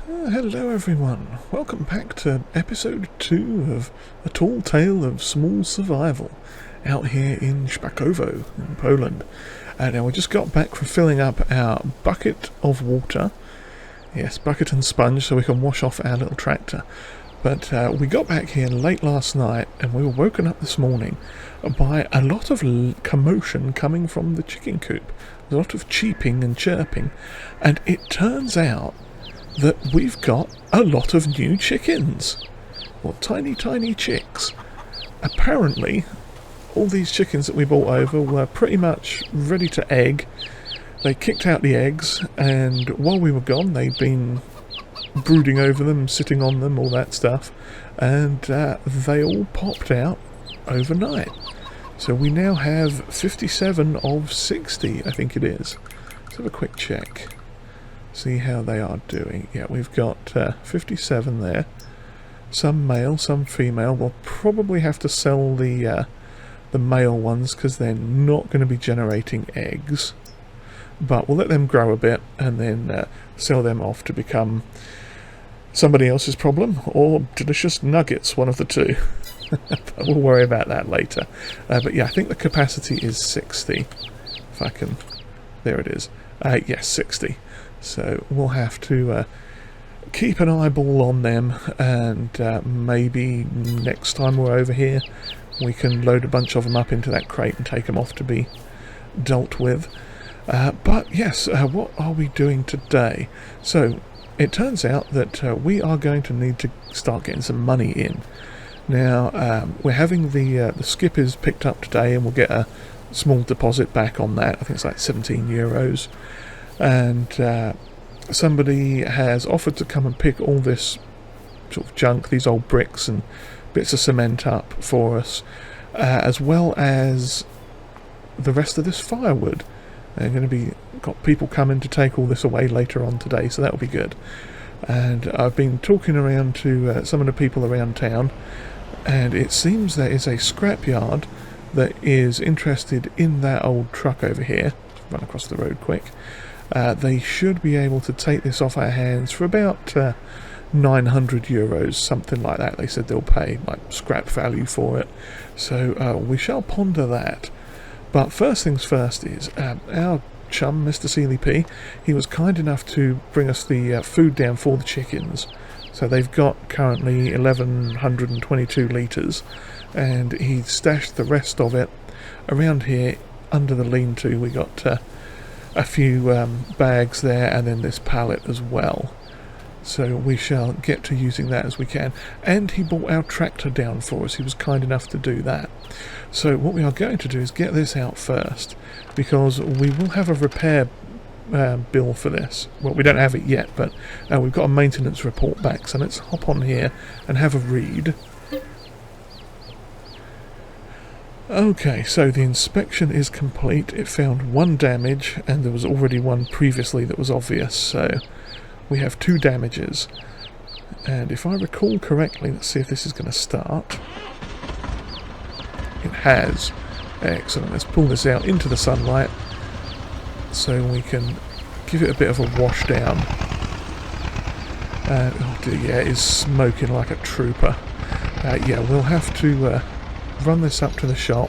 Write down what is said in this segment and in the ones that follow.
Hello everyone, welcome back to episode 2 of A Tall Tale of Small Survival out here in Szpakowo in Poland. Now we just got back from filling up our bucket of water, yes, bucket and sponge, so we can wash off our little tractor. But we got back here late last night and we were woken up this morning by a lot of commotion coming from the chicken coop. There's a lot of cheeping and chirping, and it turns out that we've got a lot of new chickens. Well, tiny chicks. Apparently, all these chickens that we brought over were pretty much ready to egg. They kicked out the eggs, and while we were gone, they'd been brooding over them, sitting on them, all that stuff, and they all popped out overnight. So we now have 57 of 60, I think it is. Let's have a quick check. See how they are doing. Yeah, we've got 57 there. Some male, some female. We'll probably have to sell the male ones because they're not going to be generating eggs. But we'll let them grow a bit and then sell them off to become somebody else's problem or delicious nuggets, one of the two. But we'll worry about that later. But yeah, I think the capacity is 60. If I can... There it is. Yes, 60. So we'll have to keep an eyeball on them, and maybe next time we're over here we can load a bunch of them up into that crate and take them off to be dealt with. But yes, what are we doing today? So it turns out that we are going to need to start getting some money in. Now we're having the skippers picked up today, and we'll get a small deposit back on that. I think it's like 17 euros. And somebody has offered to come and pick all this sort of junk, these old bricks and bits of cement up for us, as well as the rest of this firewood. They're going to be got people coming to take all this away later on today, so that'll be good. And I've been talking around to some of the people around town, and it seems there is a scrapyard that is interested in that old truck over here. Run across the road quick. They should be able to take this off our hands for about 900 euros, something like that. They said they'll pay like scrap value for it. So we shall ponder that. But first things first is our chum, MrSealyP, he was kind enough to bring us the food down for the chickens. So they've got currently 1122 litres, and he stashed the rest of it around here under the lean-to. We got a few bags there, and then this pallet as well. So we shall get to using that as we can. And he brought our tractor down for us. He was kind enough to do that. So what we are going to do is get this out first, because we will have a repair bill for this. Well, we don't have it yet, but we've got a maintenance report back. So let's hop on here and have a read. Okay, so the inspection is complete. It found one damage, and there was already one previously that was obvious, so we have 2 damages. And if I recall correctly, let's see if this is going to start. It has. Excellent. Let's pull this out into the sunlight so we can give it a bit of a wash down. Oh dear, yeah, it is smoking like a trooper. Yeah, we'll have to run this up to the shop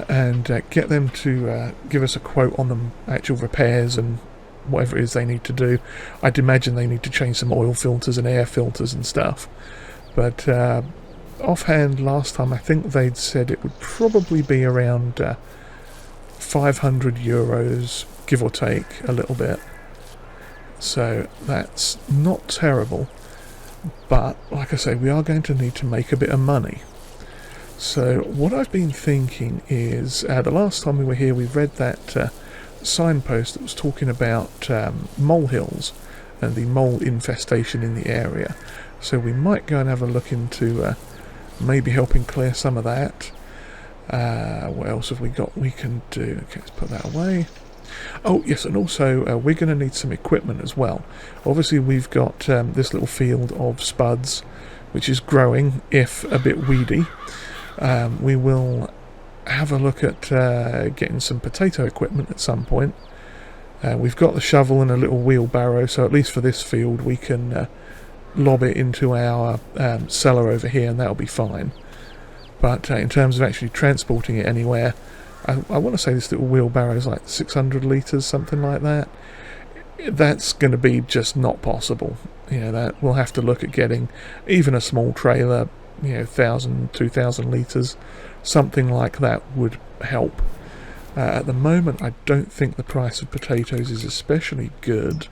and get them to give us a quote on the actual repairs and whatever it is they need to do. I'd imagine they need to change some oil filters and air filters and stuff. But offhand, last time I think they'd said it would probably be around 500 euros, give or take a little bit. So that's not terrible. But like I say, we are going to need to make a bit of money. So what I've been thinking is, the last time we were here we read that signpost that was talking about molehills and the mole infestation in the area. So we might go and have a look into maybe helping clear some of that. What else have we got we can do? Okay, let's put that away. Oh yes, and also we're going to need some equipment as well. Obviously we've got this little field of spuds, which is growing, if a bit weedy. We will have a look at getting some potato equipment at some point. We've got the shovel and a little wheelbarrow, so at least for this field we can lob it into our cellar over here, and that'll be fine. But in terms of actually transporting it anywhere, I want to say this little wheelbarrow is like 600 litres, something like that. That's going to be just not possible. You know, that we'll have to look at getting even a small trailer, you know, 1,000, 2,000 litres, something like that would help. At the moment, I don't think the price of potatoes is especially good.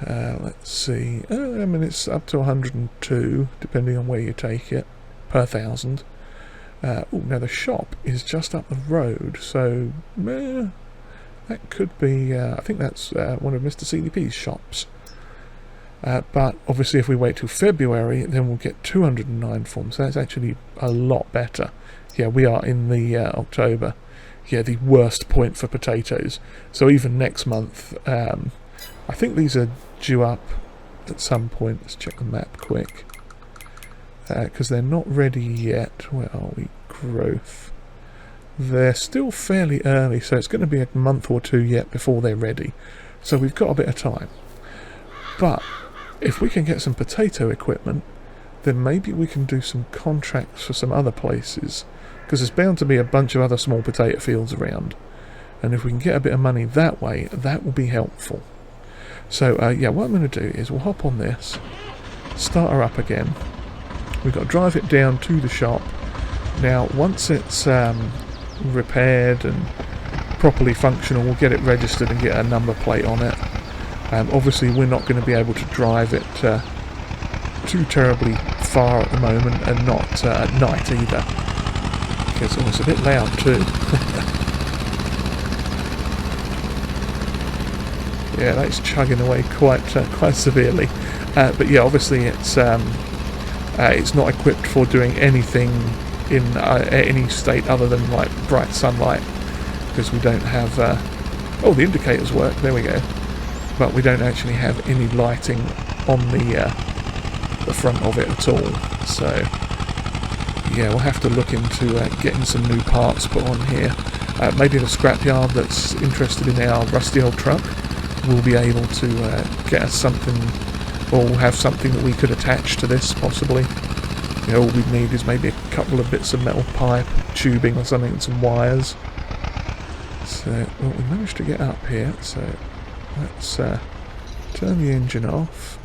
Let's see. I mean, it's up to 102, depending on where you take it, per 1,000. Now the shop is just up the road, so that could be. I think that's one of MrSealyP's shops. But obviously, if we wait till February, then we'll get 209 forms. So that's actually a lot better. Yeah, we are in the October. Yeah, the worst point for potatoes. So even next month, I think these are due up at some point. Let's check the map quick. Because they're not ready yet. Where are we? Growth. They're still fairly early, so it's going to be a month or two yet before they're ready. So we've got a bit of time. But if we can get some potato equipment, then maybe we can do some contracts for some other places. Because there's bound to be a bunch of other small potato fields around. And if we can get a bit of money that way, that will be helpful. So, yeah, what I'm going to do is we'll hop on this, start her up again. We've got to drive it down to the shop. Now, once it's repaired and properly functional, we'll get it registered and get a number plate on it. Obviously, we're not going to be able to drive it too terribly far at the moment, and not at night either. Because it's a bit loud too. Yeah, that's chugging away quite severely. But yeah, obviously it's not equipped for doing anything in any state other than like bright sunlight, because we don't have. Oh, the indicators work. There we go. But we don't actually have any lighting on the front of it at all. So yeah, we'll have to look into getting some new parts put on here. Maybe the scrapyard that's interested in our rusty old truck will be able to get us something, or we'll have something that we could attach to this possibly. You know, all we need is maybe a couple of bits of metal pipe, tubing or something, and some wires. So, well, we managed to get up here, so let's turn the engine off.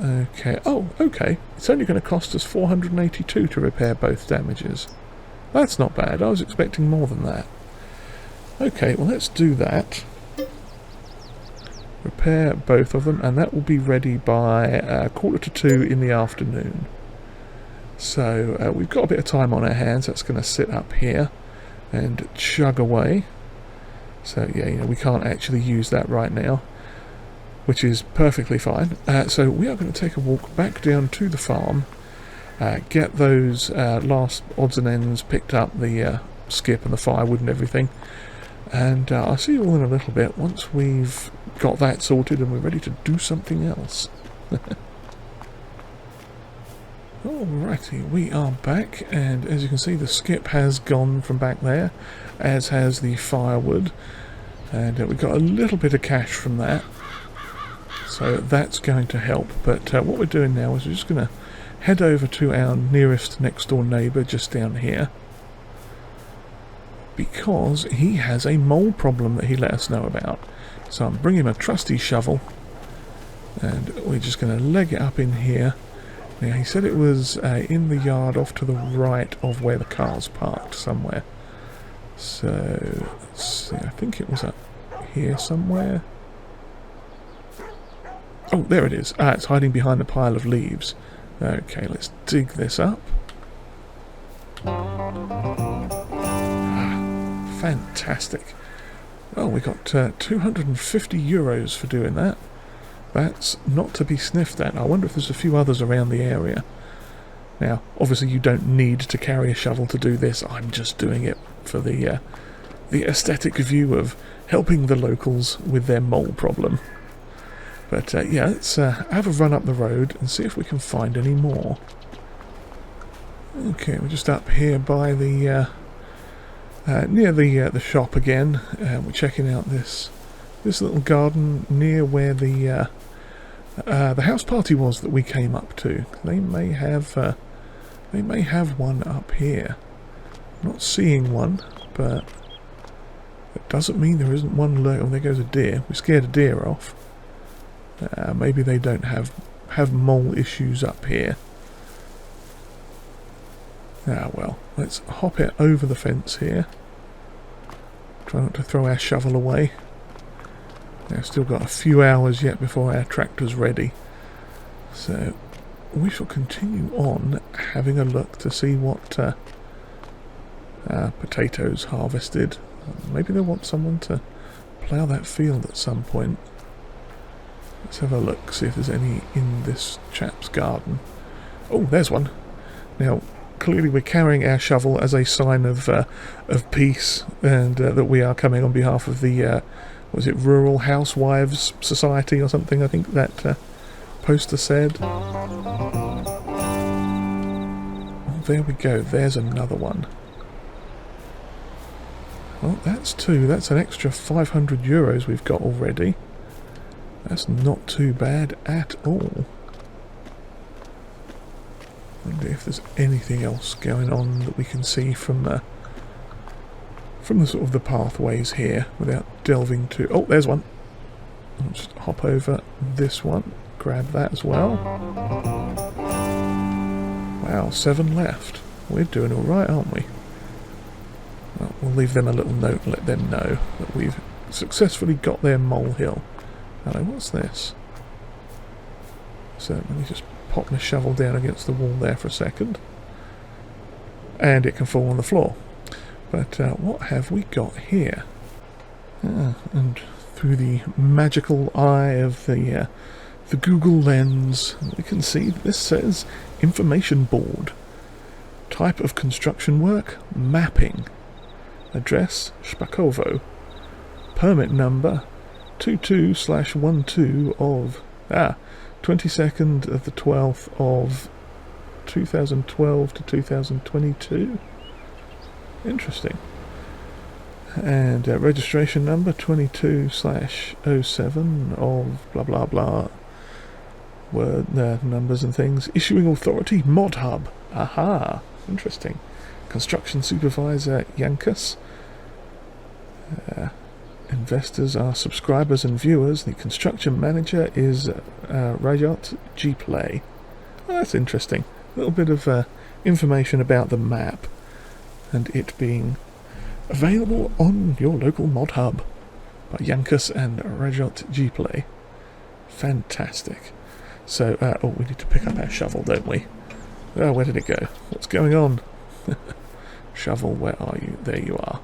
Okay, oh, okay. It's only going to cost us 482 to repair both damages. That's not bad. I was expecting more than that. Okay, well, let's do that. Repair both of them, and that will be ready by 1:45 in the afternoon. So we've got a bit of time on our hands. That's going to sit up here and chug away. So yeah, you know, we can't actually use that right now, which is perfectly fine. So we are going to take a walk back down to the farm, get those last odds and ends picked up, the skip and the firewood and everything, and I'll see you all in a little bit once we've got that sorted and we're ready to do something else. Alrighty, we are back, and as you can see, the skip has gone from back there, as has the firewood, and we've got a little bit of cash from that, so that's going to help. But what we're doing now is we're just going to head over to our nearest next door neighbour just down here, because he has a mole problem that he let us know about. So I'm bringing him a trusty shovel, and we're just going to leg it up in here. Now, he said it was in the yard off to the right of where the car's parked somewhere. So, let's see, I think it was up here somewhere. Oh, there it is. It's hiding behind a pile of leaves. Okay, let's dig this up. Fantastic. Oh, we got 250 euros for doing that. That's not to be sniffed at. I wonder if there's a few others around the area. Now, obviously you don't need to carry a shovel to do this. I'm just doing it for the aesthetic view of helping the locals with their mole problem. But yeah, let's have a run up the road and see if we can find any more. Okay, we're just up here by the near the shop again. We're checking out this little garden near where the house party was that we came up to. They may have one up here. I'm not seeing one, but it doesn't mean there isn't one lurking. Oh, there goes a deer. We scared a deer off. Maybe they don't have mole issues up here. Ah well, let's hop it over the fence here. Try not to throw our shovel away. Now, still got a few hours yet before our tractor's ready. So we shall continue on having a look to see what potatoes harvested. Maybe they want someone to plough that field at some point. Let's have a look, see if there's any in this chap's garden. Oh, there's one. Now, clearly we're carrying our shovel as a sign of peace, and that we are coming on behalf of the, was it Rural Housewives Society or something, I think that poster said. Oh, there we go, there's another one. Well, that's two. That's an extra 500 euros we've got already. That's not too bad at all. Wonder if there's anything else going on that we can see from the sort of the pathways here without delving too. Oh, there's one. I'll just hop over this one, grab that as well. Wow, 7 left. We're doing all right, aren't we? Well, we'll leave them a little note and let them know that we've successfully got their molehill. Hello, what's this? So let me just pop my shovel down against the wall there for a second. And it can fall on the floor. But what have we got here? And through the magical eye of the Google lens, we can see this says information board. Type of construction work, mapping. Address, Szpakowo. Permit number, 22/12 of 22nd of the 12th of 2012 to 2022. Interesting. And registration number 22/07 of blah blah blah. Word numbers and things. Issuing authority ModHub. Aha, interesting. Construction supervisor Jankus. Investors are subscribers and viewers. The construction manager is RajotGPLAY. Oh, that's interesting. A little bit of information about the map and it being available on your local mod hub by Jankus and RajotGPLAY. Fantastic. So, oh, we need to pick up our shovel, don't we? Oh, where did it go? What's going on? Shovel, where are you? There you are.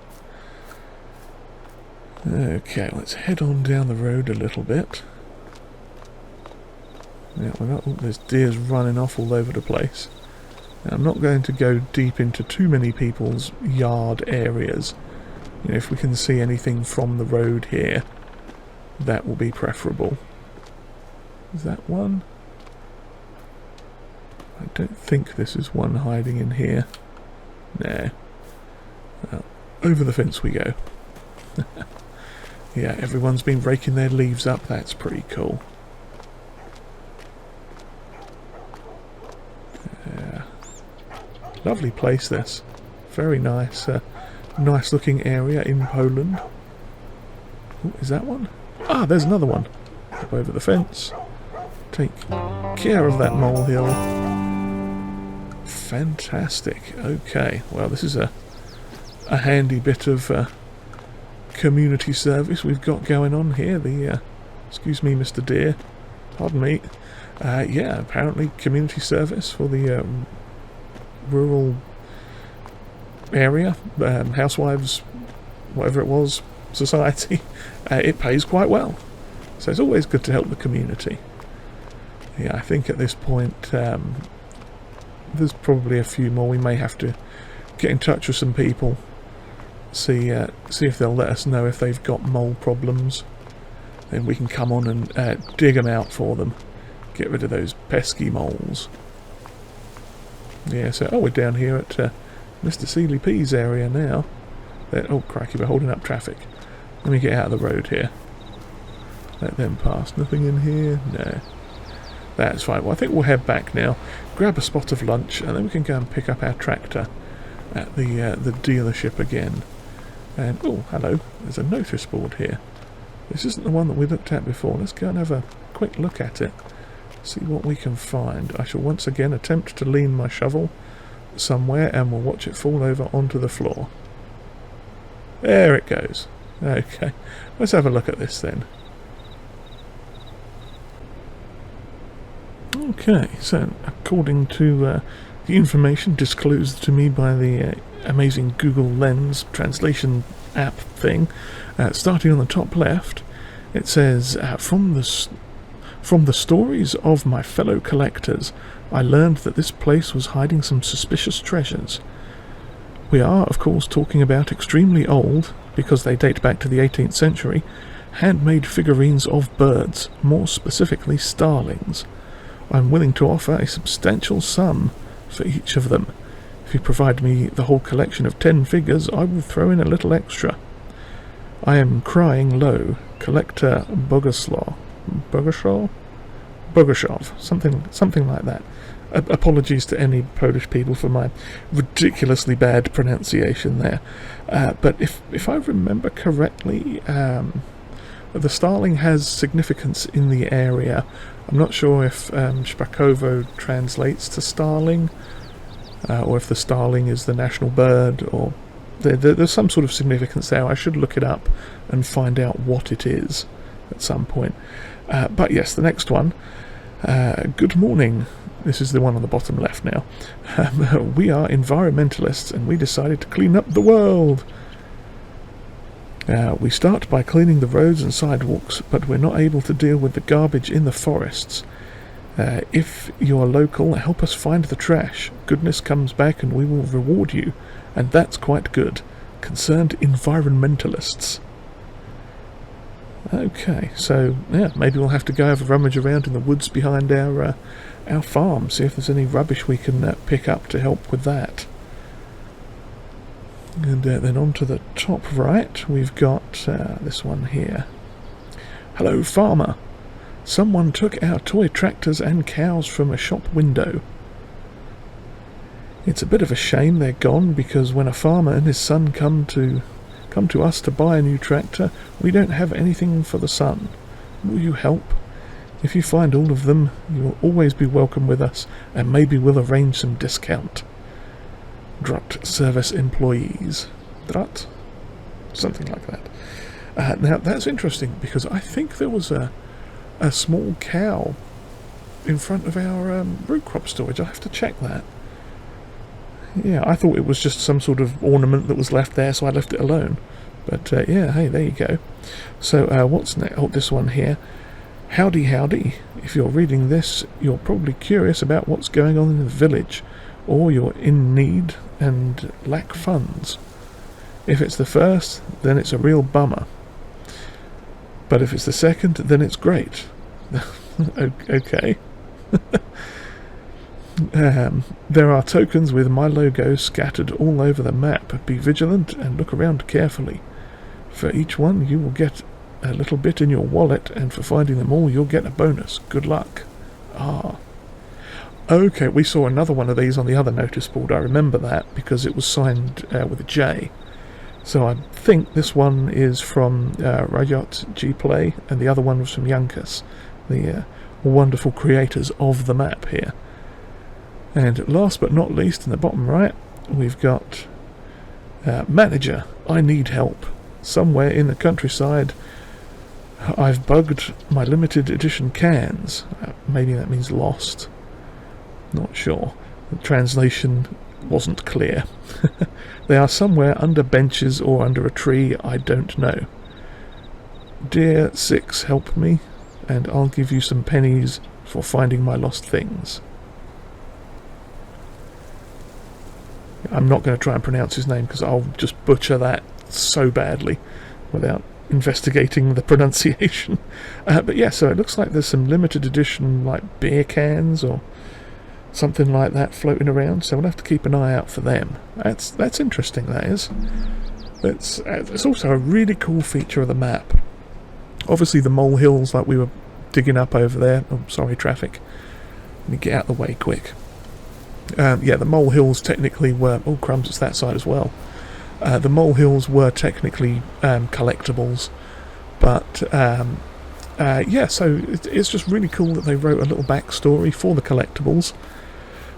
Okay, let's head on down the road a little bit. Yeah, there's deers running off all over the place. Now, I'm not going to go deep into too many people's yard areas. You know, if we can see anything from the road here, that will be preferable. Is that one? I don't think this is one hiding in here. No. Well, over the fence we go. Yeah, everyone's been raking their leaves up. That's pretty cool. Yeah. Lovely place, this. Very nice. Nice looking area in Poland. Ooh, is that one? Ah, there's another one. Up over the fence. Take care of that molehill. Fantastic. Okay, well, this is a handy bit of community service we've got going on here. The excuse me, Mr. Deer, pardon me. Yeah, apparently community service for the rural area, housewives, whatever it was, society. It pays quite well, so it's always good to help the community. Yeah, I think at this point there's probably a few more. We may have to get in touch with some people. See if they'll let us know if they've got mole problems. Then we can come on and dig them out for them. Get rid of those pesky moles. Yeah, so we're down here at MrSealyP's area now. Oh, crikey, we're holding up traffic. Let me get out of the road here. Let them pass. Nothing in here? No. That's fine. Well, I think we'll head back now, grab a spot of lunch, and then we can go and pick up our tractor at the dealership again. And, oh, hello. There's a notice board here. This isn't the one that we looked at before. Let's go and have a quick look at it. See what we can find. I shall once again attempt to lean my shovel somewhere, and we'll watch it fall over onto the floor. There it goes. Okay. Let's have a look at this then. Okay, so according to the information disclosed to me by the amazing Google Lens translation app thing, starting on the top left, it says, from the stories of my fellow collectors, I learned that this place was hiding some suspicious treasures. We are, of course, talking about extremely old, because they date back to the 18th century, handmade figurines of birds, more specifically starlings. I'm willing to offer a substantial sum for each of them. If you provide me the whole collection of 10 figures, I will throw in a little extra. I am crying low. Collector Boguslaw. Bogushov, something like that. Apologies to any Polish people for my ridiculously bad pronunciation there. But if I remember correctly, the starling has significance in the area. I'm not sure if Szpakowo translates to starling, or if the starling is the national bird, or there's some sort of significance there. I should look it up and find out what it is at some point. But yes, the next one. Good morning. This is the one on the bottom left now. We are environmentalists and we decided to clean up the world. We start by cleaning the roads and sidewalks, but we're not able to deal with the garbage in the forests. If you're local, help us find the trash. Goodness comes back and we will reward you. And that's quite good. Concerned environmentalists. Okay, so yeah, maybe we'll have to go have a rummage around in the woods behind our farm, see if there's any rubbish we can pick up to help with that. And then on to the top right, we've got this one here. Hello, farmer. Someone took our toy tractors and cows from a shop window. It's a bit of a shame they're gone, because when a farmer and his son come to us to buy a new tractor, we don't have anything for the son. Will you help? If you find all of them, you will always be welcome with us, and maybe we'll arrange some discount. Drut service employees. Drut? Something like that. Now, that's interesting, because I think there was a small cow in front of our root crop storage. I'll have to check that. Yeah, I thought it was just some sort of ornament that was left there, so I left it alone. But yeah, hey, there you go. So what's next? Oh, this one here. Howdy, howdy. If you're reading this, you're probably curious about what's going on in the village, or you're in need and lack funds. If it's the first, then it's a real bummer. But if it's the second, then it's great. Okay. There are tokens with my logo scattered all over the map. Be vigilant and look around carefully. For each one, you will get a little bit in your wallet, and for finding them all, you'll get a bonus. Good luck. Ah. Okay, we saw another one of these on the other notice board. I remember that because it was signed with a J. So I think this one is from RajotGPLAY, and the other one was from Jankus, the wonderful creators of the map here. And last but not least, in the bottom right, we've got Manager, I need help. Somewhere in the countryside, I've bugged my limited edition cans. Maybe that means lost. Not sure. The translation wasn't clear. They are somewhere under benches or under a tree, I don't know. Dear Six, help me, and I'll give you some pennies for finding my lost things. I'm not going to try and pronounce his name because I'll just butcher that so badly without investigating the pronunciation. But yeah, so it looks like there's some limited edition like beer cans or something like that floating around, so we'll have to keep an eye out for them. That's interesting, that is. It's also a really cool feature of the map. Obviously the molehills like we were digging up over there, oh sorry traffic, let me get out of the way quick. Yeah, the molehills technically were, oh crumbs, it's that side as well. The molehills were technically collectibles, but yeah, so it's just really cool that they wrote a little backstory for the collectibles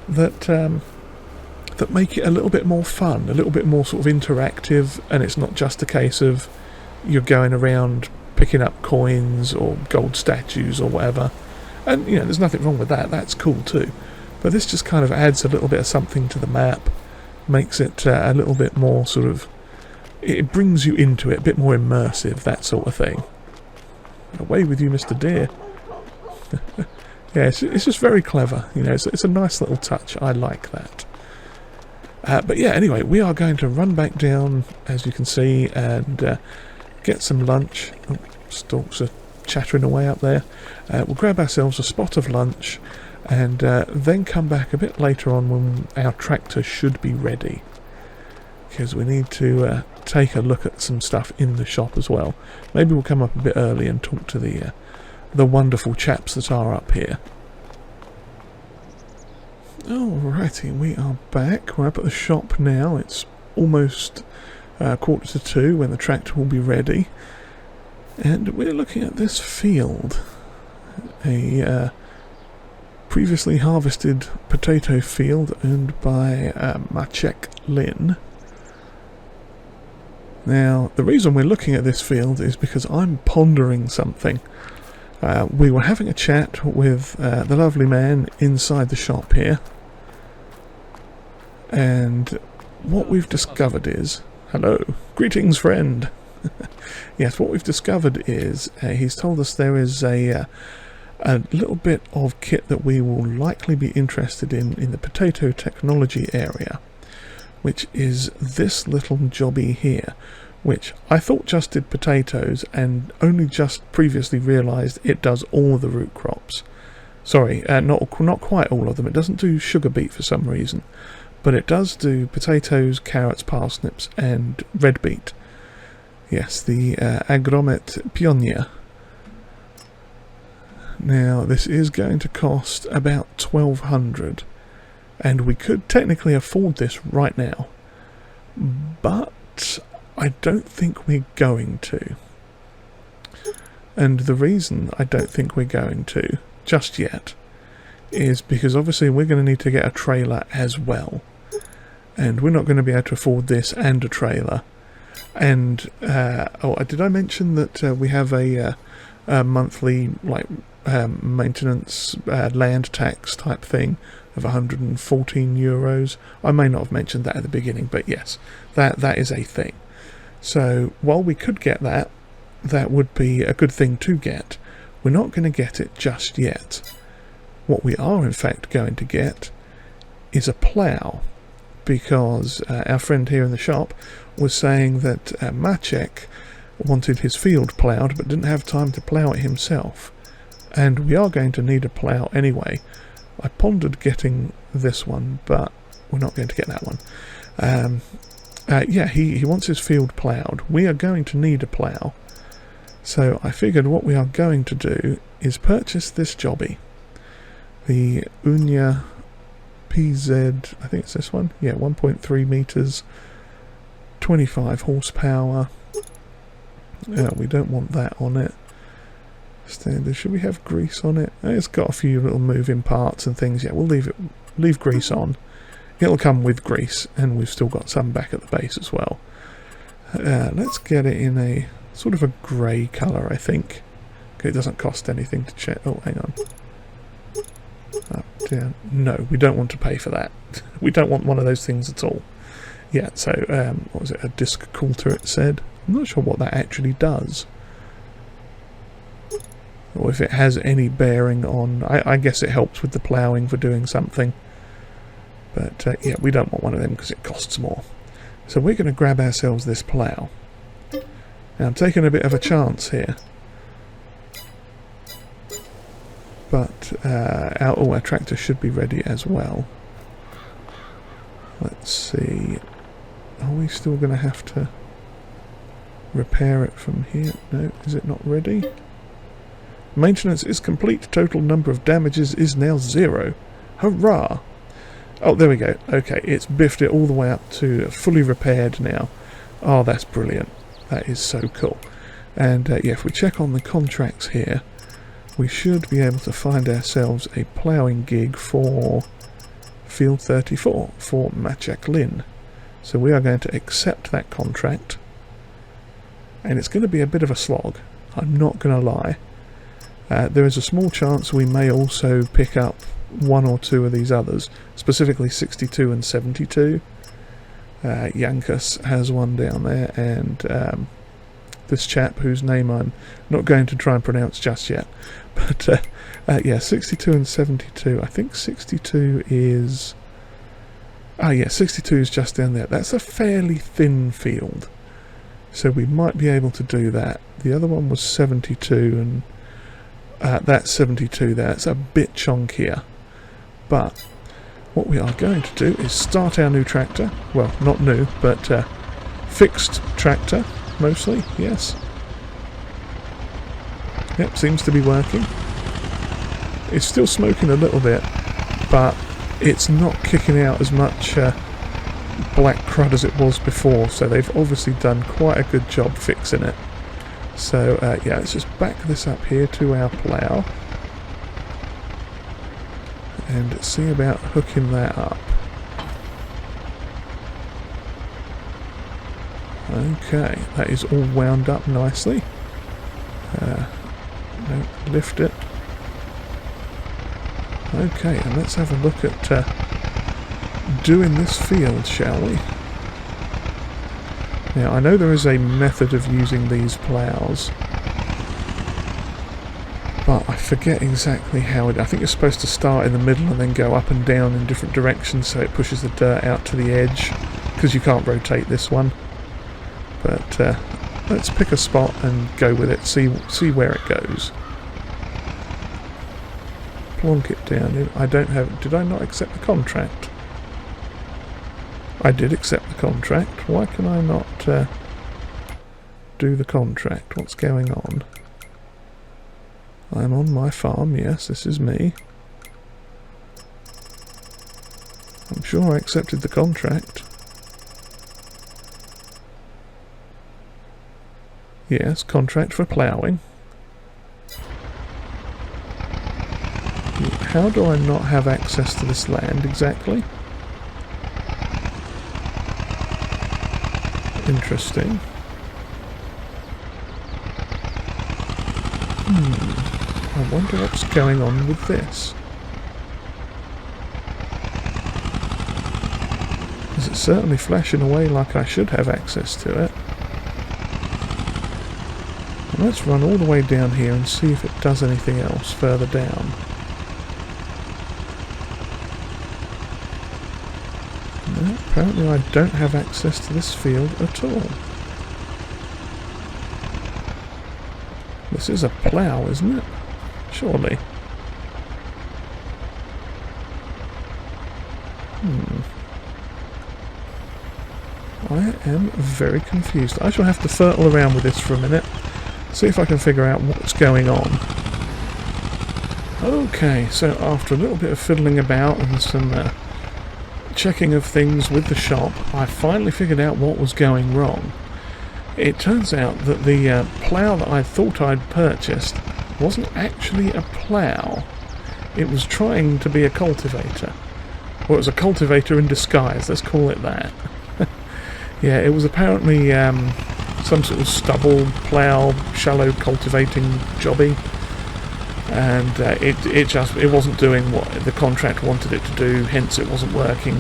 that that make it a little bit more fun, a little bit more sort of interactive, and it's not just a case of you're going around picking up coins or gold statues or whatever. And you know, there's nothing wrong with that, that's cool too. But this just kind of adds a little bit of something to the map, makes it a little bit more sort of, it brings you into it, a bit more immersive, that sort of thing. Away with you, Mr. Deer. Yeah, it's just very clever, you know, it's a nice little touch, I like that. But yeah, anyway, we are going to run back down, as you can see, and get some lunch. Oh, storks are chattering away up there. We'll grab ourselves a spot of lunch, and then come back a bit later on when our tractor should be ready. Because we need to take a look at some stuff in the shop as well. Maybe we'll come up a bit early and talk to the wonderful chaps that are up here. Alrighty, we are back. We're up at the shop now. It's almost 1:45 when the tractor will be ready. And we're looking at this field. A previously harvested potato field owned by Maciek Lin. Now, the reason we're looking at this field is because I'm pondering something. We were having a chat with the lovely man inside the shop here. And what we've discovered is... Hello. Greetings, friend. Yes, what we've discovered is he's told us there is a little bit of kit that we will likely be interested in the potato technology area, which is this little jobby here, which I thought just did potatoes and only just previously realised it does all of the root crops. Sorry, not quite all of them. It doesn't do sugar beet for some reason, but it does do potatoes, carrots, parsnips and red beet. Yes, the Agromet Pioneer. Now, this is going to cost about 1,200, and we could technically afford this right now, but I don't think we're going to. And the reason I don't think we're going to, just yet, is because obviously we're going to need to get a trailer as well, and we're not going to be able to afford this and a trailer. And oh, did I mention that we have a monthly maintenance land tax type thing of 114 euros? I may not have mentioned that at the beginning, but yes, that is a thing. So while we could get that, that would be a good thing to get. We're not going to get it just yet. What we are in fact going to get is a plough, because our friend here in the shop was saying that Maciek wanted his field ploughed but didn't have time to plough it himself, and we are going to need a plough anyway. I pondered getting this one, but we're not going to get that one. Yeah, he wants his field ploughed. We are going to need a plough, so I figured what we are going to do is purchase this jobby, the Unia PZ, I think it's this one, yeah, 1.3 meters, 25 horsepower. We don't want that on it. Standard. Should we have grease on it? It's got a few little moving parts and things. Yeah, we'll leave grease on. It'll come with grease, and we've still got some back at the base as well. Let's get it in a sort of a grey colour, I think. Okay, it doesn't cost anything to check. Oh, hang on. Up, down. No, we don't want to pay for that. We don't want one of those things at all. Yeah, so, what was it? A disc coulter, it said. I'm not sure what that actually does, or if it has any bearing on... I guess it helps with the ploughing for doing something. But yeah, we don't want one of them because it costs more. So we're going to grab ourselves this plough. Now I'm taking a bit of a chance here, but our tractor should be ready as well. Let's see. Are we still going to have to... repair it from here. No, is it not ready? Maintenance is complete. Total number of damages is now 0. Hurrah! Oh, there we go. Okay, it's biffed it all the way up to fully repaired now. Oh, that's brilliant. That is so cool. And yeah, if we check on the contracts here, we should be able to find ourselves a ploughing gig for Field 34 for Machak Lynn. So we are going to accept that contract. And it's going to be a bit of a slog. I'm not going to lie. There is a small chance we may also pick up one or two of these others, specifically 62 and 72. Jankus has one down there, and this chap whose name I'm not going to try and pronounce just yet. But yeah, 62 and 72. I think 62 is... Ah yeah, 62 is just down there. That's a fairly thin field, so we might be able to do that. The other one was 72, and that's 72 there. It's a bit chunkier. But what we are going to do is start our new tractor. Well, not new, but fixed tractor, mostly, yes. Yep, seems to be working. It's still smoking a little bit, but it's not kicking out as much black crud as it was before, so they've obviously done quite a good job fixing it. So yeah, let's just back this up here to our plough and see about hooking that up. Okay, that is all wound up nicely. No, lift it. Okay, and let's have a look at doing this field, shall we? Now, I know there is a method of using these ploughs, but I forget exactly how it... I think you're supposed to start in the middle and then go up and down in different directions so it pushes the dirt out to the edge, because you can't rotate this one. But let's pick a spot and go with it, see where it goes. Plonk it down. I don't have... Did I not accept the contract? I did accept the contract. Why can I not do the contract? What's going on? I'm on my farm, yes, this is me. I'm sure I accepted the contract. Yes, contract for ploughing. How do I not have access to this land exactly? Interesting. I wonder what's going on with this. Because it's certainly flashing away like I should have access to it. And let's run all the way down here and see if it does anything else further down. No, apparently I don't have access to this field at all. This is a plough, isn't it? Surely. I am very confused. I shall have to fertle around with this for a minute. See if I can figure out what's going on. Okay, so after a little bit of fiddling about and some checking of things with the shop, I finally figured out what was going wrong. It turns out that the plough that I thought I'd purchased wasn't actually a plough. It was trying to be a cultivator. Or it was a cultivator in disguise, let's call it that. Yeah, it was apparently some sort of stubble plough, shallow cultivating jobby. And it wasn't doing what the contract wanted it to do, hence it wasn't working.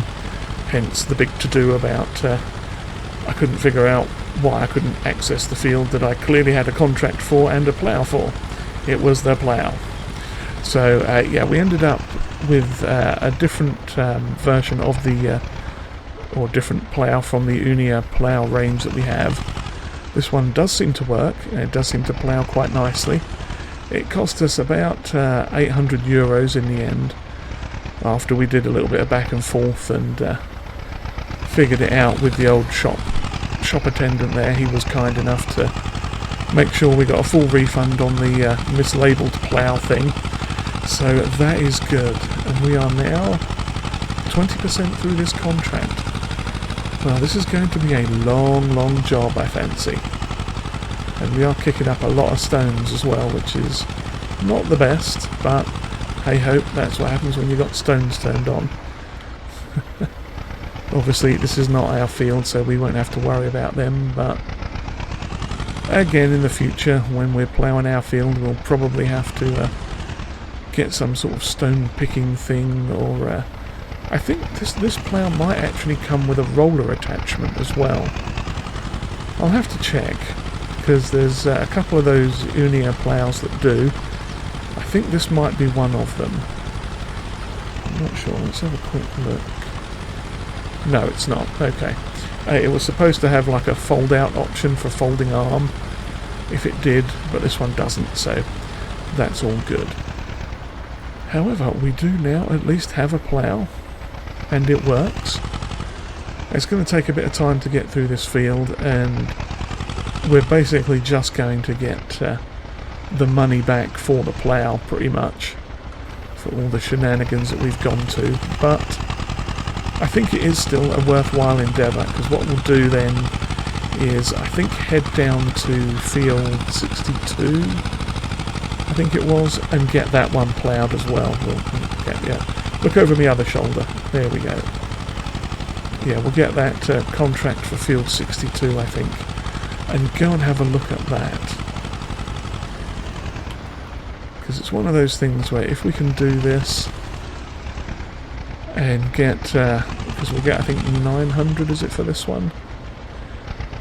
Hence the big to-do about I couldn't figure out why I couldn't access the field that I clearly had a contract for and a plough for. It was the plough. So yeah, we ended up with a different version of the or different plough from the Unia plough range that we have. This one does seem to work, and it does seem to plough quite nicely. It cost us about 800 euros in the end, after we did a little bit of back and forth and figured it out with the old shop shop attendant there, he was kind enough to make sure we got a full refund on the mislabeled plough thing. So that is good. And we are now 20% through this contract. Well, this is going to be a long job, I fancy. And we are kicking up a lot of stones as well, which is not the best, but hey ho, that's what happens when you got stones turned on. Obviously this is not our field, so we won't have to worry about them, but again in the future when we're ploughing our field we'll probably have to get some sort of stone picking thing, or I think this plough might actually come with a roller attachment as well. I'll have to check, because there's a couple of those Unia ploughs that do. I think this might be one of them. I'm not sure. Let's have a quick look. No, it's not. Okay. It was supposed to have like a fold-out option for folding arm, if it did, but this one doesn't, so that's all good. However, we do now at least have a plough, and it works. It's going to take a bit of time to get through this field, and we're basically just going to get the money back for the plough, pretty much, for all the shenanigans that we've gone to. But I think it is still a worthwhile endeavour, because what we'll do then is, I think, head down to field 62, I think it was, and get that one ploughed as well. Look over my other shoulder. There we go. Yeah, we'll get that contract for field 62, I think, and go and have a look at that. Because it's one of those things where if we can do this and get, because we'll get I think 900 is it for this one,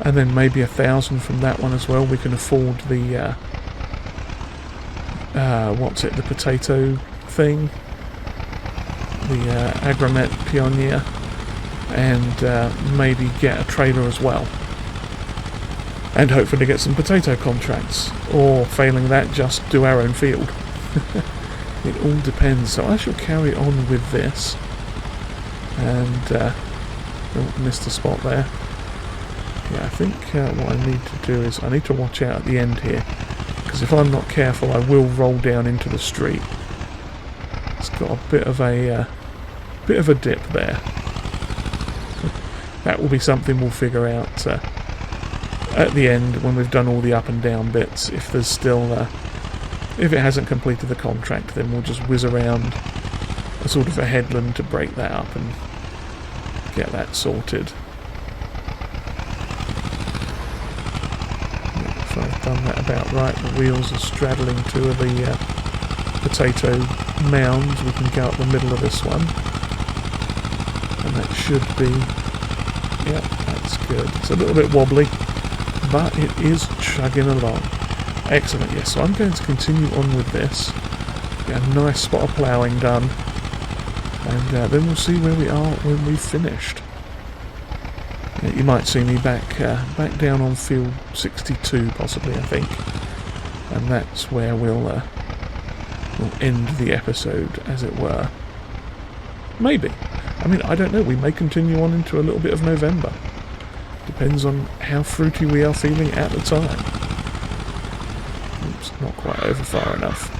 and then maybe 1,000 from that one as well, we can afford the what's it, the potato thing, the Agromet Pioneer, and maybe get a trailer as well, and hopefully get some potato contracts, or failing that, just do our own field. It all depends. So I shall carry on with this, and oh, missed a spot there. Yeah, I think what I need to do is I need to watch out at the end here, because if I'm not careful I will roll down into the street. It's got a bit of a dip there. That will be something we'll figure out at the end when we've done all the up and down bits. If there's still, if it hasn't completed the contract, then we'll just whiz around a sort of a headland to break that up and get that sorted. If I've done that about right, the wheels are straddling two of the potato mounds. We can go up the middle of this one, and that should be, yeah, that's good. It's a little bit wobbly, but it is chugging along. Excellent. Yes, so I'm going to continue on with this, get a nice spot of ploughing done, and then we'll see where we are when we've finished. Yeah, you might see me back down on field 62 possibly, I think, and that's where we'll end the episode, as it were. Maybe. I mean, I don't know, we may continue on into a little bit of November. Depends on how fruity we are feeling at the time. Oops, not quite over far enough.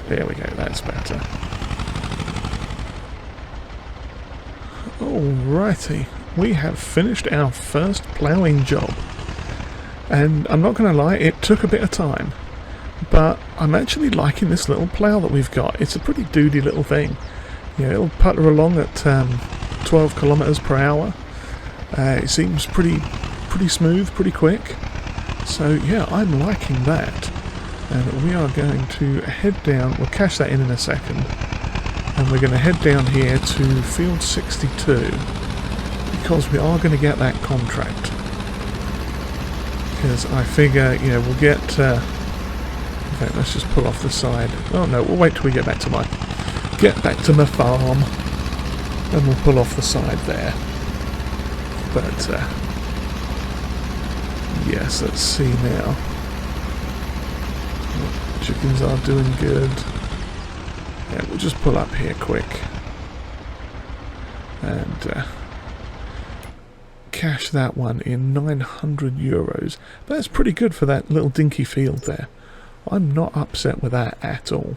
There we go, that's better. Alrighty, we have finished our first ploughing job. And I'm not going to lie, it took a bit of time. But I'm actually liking this little plough that we've got. It's a pretty doody little thing. You know, it'll putter along at 12 kilometers per hour. It seems pretty smooth, pretty quick. So yeah, I'm liking that. And we are going to head down. We'll cash that in a second. And we're going to head down here to field 62, because we are going to get that contract. Because I figure, you know, we'll get. Okay, let's just pull off the side. Oh no, we'll wait till we get back to my farm, and we'll pull off the side there. But yes, let's see now. Chickens are doing good. Yeah, we'll just pull up here quick, and cash that one in 900 euros. That's pretty good for that little dinky field there. I'm not upset with that at all.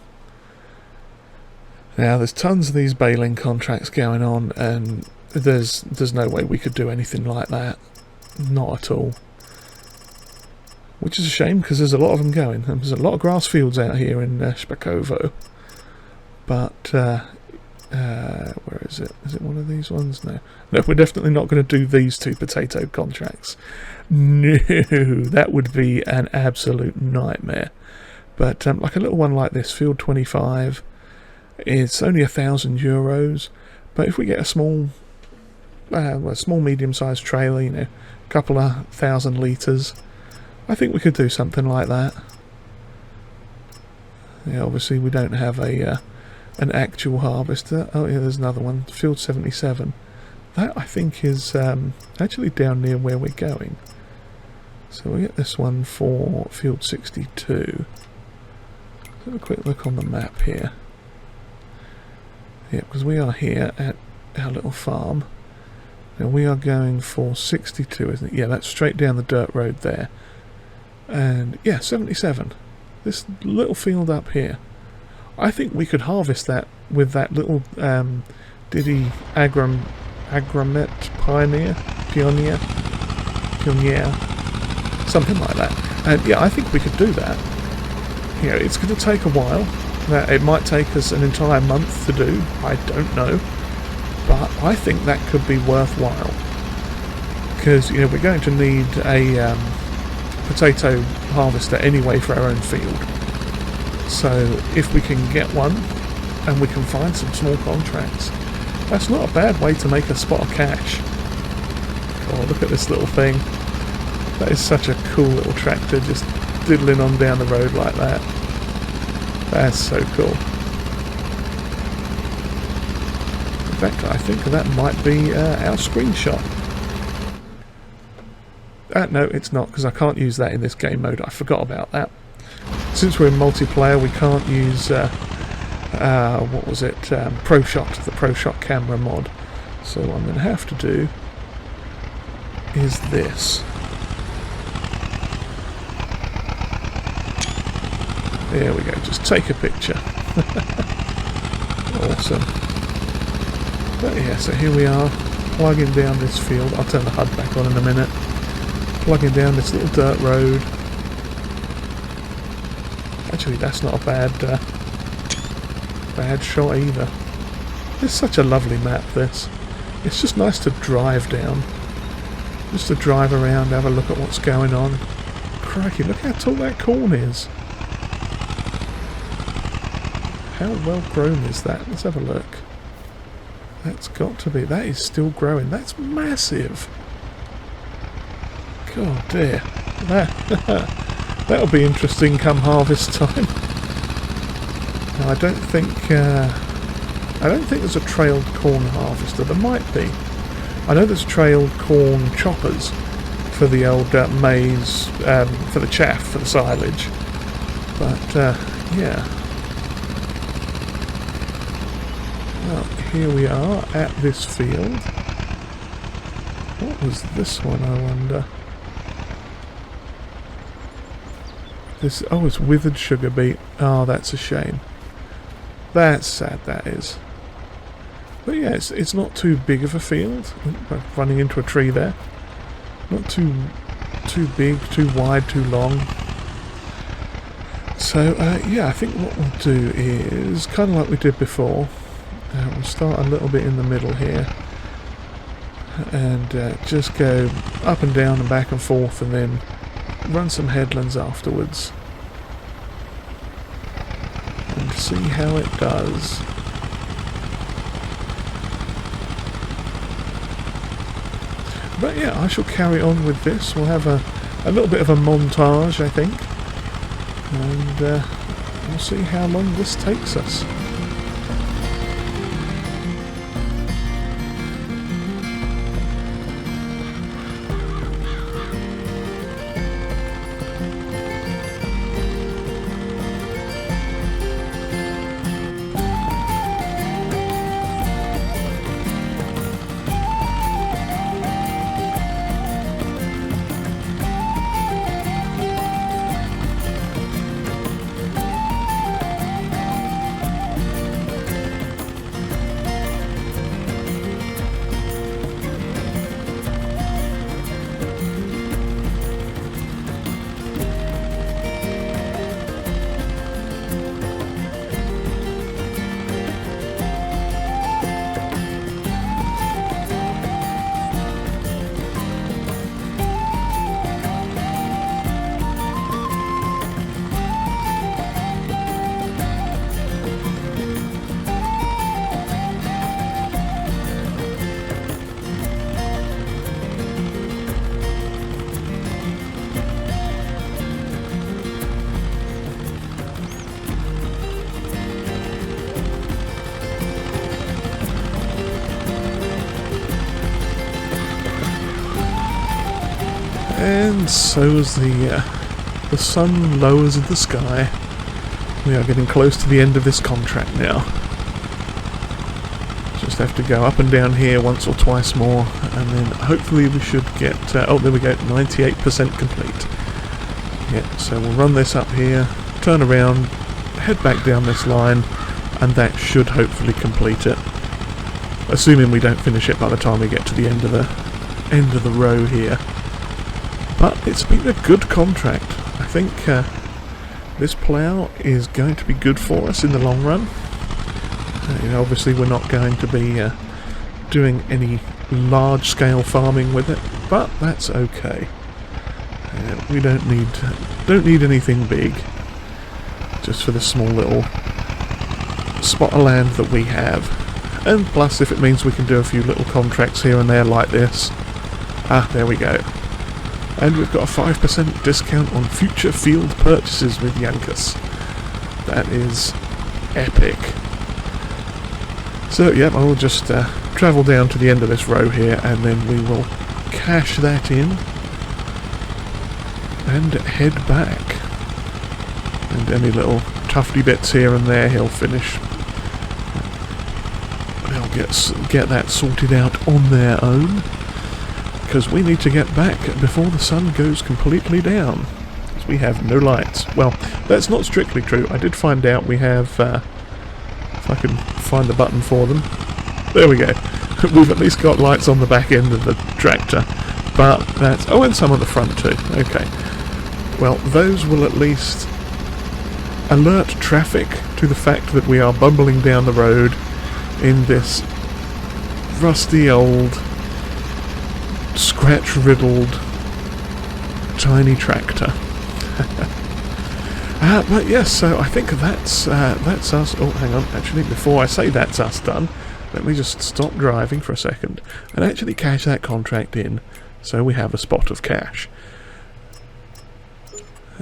Now, there's tons of these baling contracts going on, and there's no way we could do anything like that. Not at all. Which is a shame, because there's a lot of them going. And there's a lot of grass fields out here in Szpakowo. But, where is it? Is it one of these ones? No. No, we're definitely not going to do these two potato contracts. No, that would be an absolute nightmare. But like a little one like this, Field 25, it's only 1,000 euros. But if we get a small medium-sized trailer, you know, a couple of 1,000 litres, I think we could do something like that. Yeah, obviously we don't have an actual harvester. Oh yeah, there's another one, Field 77. That I think is actually down near where we're going. So we'll get this one for Field 62. Let's have a quick look on the map here. Yeah, because we are here at our little farm. Now we are going for 62, isn't it? Yeah, that's straight down the dirt road there. And yeah, 77. This little field up here. I think we could harvest that with that little Diddy Agromet Pioneer, something like that. And yeah, I think we could do that. You know, it's going to take a while. It might take us an entire month to do. I don't know, but I think that could be worthwhile, because you know we're going to need a potato harvester anyway for our own field. So if we can get one and we can find some small contracts, that's not a bad way to make a spot of cash. Oh, look at this little thing. That is such a cool little tractor, just diddling on down the road like that. That's so cool. In fact, I think that might be our screenshot. No, it's not, because I can't use that in this game mode. I forgot about that. Since we're in multiplayer, we can't use what was it? ProShot, the ProShot camera mod. So what I'm going to have to do is this. There we go, just take a picture. Awesome. But yeah, so here we are, plugging down this field. I'll turn the HUD back on in a minute. Plugging down this little dirt road. Actually, that's not a bad shot either. It's such a lovely map, this. It's just nice to drive down. Just to drive around, have a look at what's going on. Crikey, look how tall that corn is. How well grown is that? Let's have a look. That's got to be... That is still growing. That's massive. God dear. That'll be interesting come harvest time. Now, I don't think there's a trailed corn harvester. There might be. I know there's trailed corn choppers for the old maize, for the chaff, for the silage. But yeah. Well, here we are at this field. What was this one, I wonder? This, oh, it's withered sugar beet. Oh, that's a shame. That's sad, that is. But yeah, it's not too big of a field. Running into a tree there. Not too big, too wide, too long. So yeah, I think what we'll do is kind of like we did before. We'll start a little bit in the middle here, and just go up and down and back and forth, and then run some headlands afterwards and see how it does. But yeah, I shall carry on with this. We'll have a little bit of a montage, I think, and we'll see how long this takes us. And so as the sun lowers in the sky, we are getting close to the end of this contract now. Just have to go up and down here once or twice more, and then hopefully we should get... oh, there we go, 98% complete. Yeah, so we'll run this up here, turn around, head back down this line, and that should hopefully complete it. Assuming we don't finish it by the time we get to the end of the row here. But it's been a good contract. I think this plough is going to be good for us in the long run. You know, obviously we're not going to be doing any large-scale farming with it, but that's okay. We don't need anything big. Just for the small little spot of land that we have. And plus, if it means we can do a few little contracts here and there like this. Ah, there we go. And we've got a 5% discount on future field purchases with Jankus. That is epic. So, yeah, I will just travel down to the end of this row here, and then we will cash that in and head back. And any little tufty bits here and there he'll finish. They'll get that sorted out on their own, because we need to get back before the sun goes completely down, because we have no lights. Well, that's not strictly true. I did find out we have, if I can find the button for them, there we go. We've at least got lights on the back end of the tractor, but that's... oh, and some on the front too. Okay. Well, those will at least alert traffic to the fact that we are bumbling down the road in this rusty old, scratch-riddled, tiny tractor. But yes, so I think that's us. Oh, hang on, actually, before I say that's us done, let me just stop driving for a second and actually cash that contract in, so we have a spot of cash.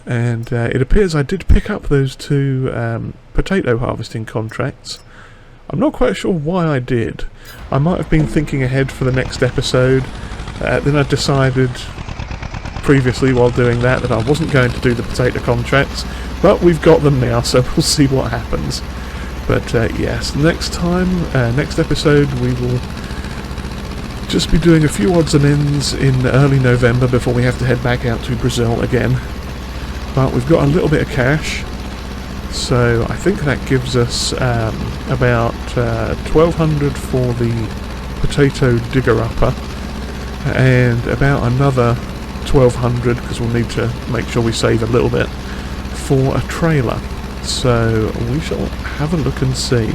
And it appears I did pick up those two potato harvesting contracts. I'm not quite sure why I did. I might have been thinking ahead for the next episode. Then I decided previously while doing that I wasn't going to do the potato contracts. But we've got them now, so we'll see what happens. But yes, next time, next episode, we will just be doing a few odds and ends in early November before we have to head back out to Brazil again. But we've got a little bit of cash, so I think that gives us about 1,200 for the potato digger-upper, and about another 1,200, because we'll need to make sure we save a little bit, for a trailer. So we shall have a look and see.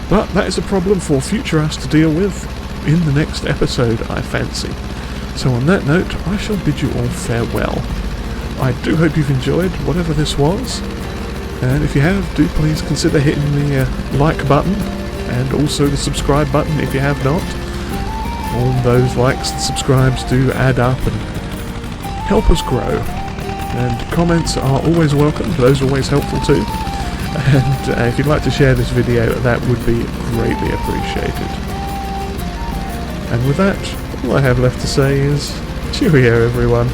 But that is a problem for future us to deal with in the next episode, I fancy. So on that note, I shall bid you all farewell. I do hope you've enjoyed whatever this was, and if you have, do please consider hitting the like button, and also the subscribe button if you have not. All those likes and subscribes do add up and help us grow. And comments are always welcome, those are always helpful too. And if you'd like to share this video, that would be greatly appreciated. And with that, all I have left to say is, cheerio everyone.